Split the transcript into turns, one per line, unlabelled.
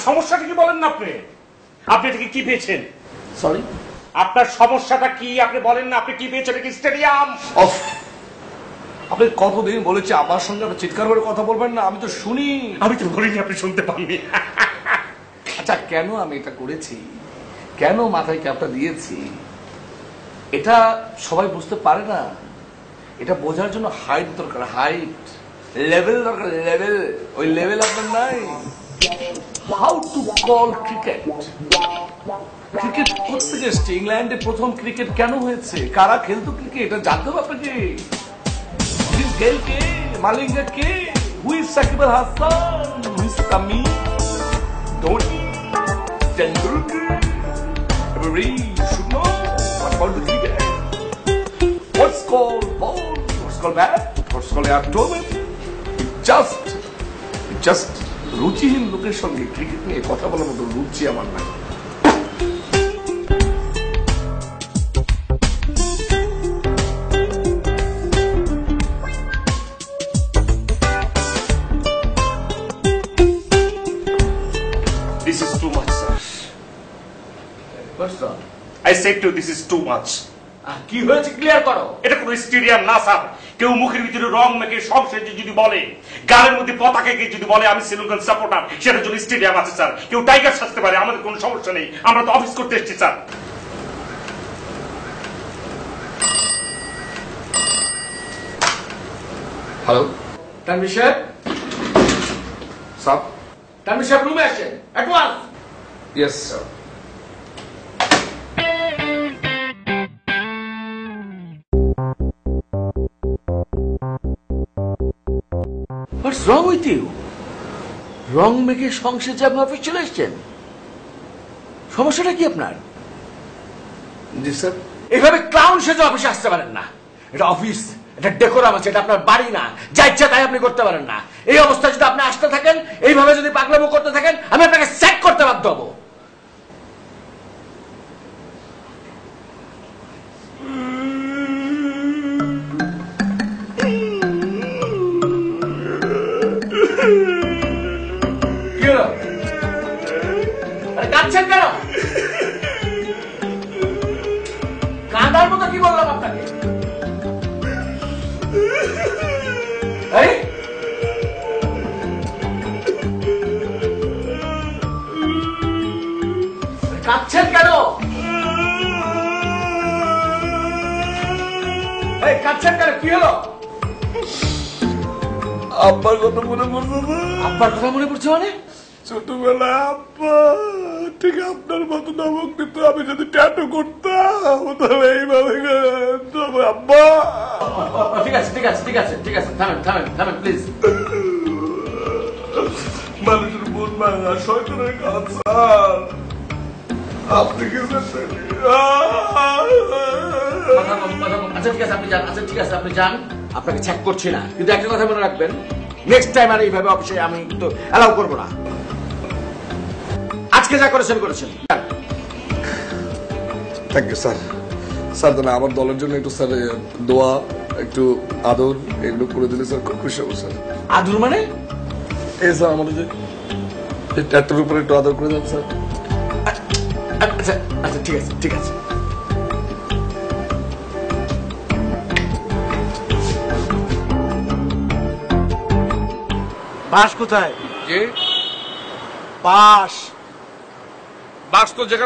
সমস্যাটা কি বলেন না আপনি? আপনি থেকে কি পেয়েছেন?
সরি,
আপনার সমস্যাটা কি আপনি বলেন না? আপনি কি পেয়েছেন? কি স্টেডিয়াম?
অফ। আপনি কতদিন বলেছি আমার সঙ্গে চিৎকার করে কথা বলবেন না, আমি তো শুনি।
আমি তো বলিনি, আপনি শুনতে পাননি।
আচ্ছা, কেন আমি এটা করেছি, কেন মাথায় ক্যাপটা দিয়েছি, এটা সবাই বুঝতে পারে না। এটা বোঝার জন্য হাইট দরকার, হাইট, লেভেল দরকার, লেভেল। ওই লেভেল আপনার নাই। How to call cricket. Cricket কোথেকে এসছে? ইংল্যান্ডে প্রথম ক্রিকেট কেন হয়েছে? কারা খেলতো ক্রিকেট? এটা জানতে হবে আপনাকে। গেল কে? মালিঙ্গা কে? Who's Shakib Al Hasan? Who's Tamim? Dhoni? Tendulkar? Everybody should know about the cricket. What's called ball? What's called bat? What's called abdomen? Just রুচিহীন লোকের সঙ্গে ক্রিকেট নিয়ে কথা বলার মতো রুচি আমার নাই।
This is too much, sir.
What's wrong?
I said to you, this is too much.
কি হয়েছে ক্লিয়ার করো।
এটা কোনো স্টেডিয়াম না স্যার। কেউ মুখের ভিতরে রং মেখে সব সেজে যদি বলে, গালের মধ্যে পতাকা কে যদি বলে আমি শ্রীলঙ্কান সাপোর্টার, সেটার জন্য স্টেডিয়াম আছে স্যার। কেউ টাইগার সাজতে পারে, আমাদের কোনো সমস্যা নেই। আমরা তো অফিস করতে এসেছি স্যার।
হ্যালো,
তানভীর সাহেব,
সাব।
তানভীর সাহেব রুমে আসেন advance.
Yes sir.
What's wrong with you? রং মেখে সংসেজে আপনি অফিস চলে এসছেন? সমস্যাটা কি আপনার?
জি স্যার।
এইভাবে ক্লাউন সেজে অফিসে আসতে পারেন না। এটা অফিস, এটা ডেকোরাম আছে, এটা আপনার বাড়ি না। যা ইচ্ছা তাই আপনি করতে পারেন না। এই অবস্থায় যদি আপনি আসতে থাকেন, এইভাবে যদি পাগলামো করতে থাকেন, আমি আপনাকে স্যাক করতে বাধ্য হবো। কি হলো? আরে কাঁদছেন কেন? কাঁদার মতো কি বললাম আপনাকে? এই কাঁদছেন কেন? এই কাঁদছেন কেন? কি হলো?
আব্বার কথা মনে পড়ছে না।
আব্বার কথা মনে পড়ছে মানে?
ছোটবেলা আব্বা ঠিক আপনার মতো নমক দিত। আমি যদি ট্যাটু করতাম তাহলে এইভাবে তবে আব্বা।
ঠিক আছে ঠিক আছে ঠিক আছে ঠিক আছে, থামেন থামেন থামেন প্লিজ।
মানুষের মন ভাঙা শয়তানের কাজ স্যার। আপনি কি
আচ্ছা ঠিক আছে আপনি যান। আচ্ছা ঠিক আছে আপনি যান, আপনাকে চেক করছি না। কিন্তু একটা কথা মনে রাখবেন, নেক্সট টাইম আর এইভাবে অফিসে আমি কিন্তু অ্যালাউ করবো না। আজকে যা করেছেন করেছেন।
Thank you sir. স্যার তাহলে আমার দলের জন্য একটু স্যার দোয়া, একটু আদর এগুলো করে দিলে স্যার খুব খুশি হবো স্যার।
আদর মানে?
এই স্যার আমাদের যে ট্যাটুর উপরে একটু আদর করে দেন স্যার।
আচ্ছা আচ্ছা ঠিক আছে ঠিক আছে।
বাস কোথায়?
জি,
বাস
বাস তো যেখানে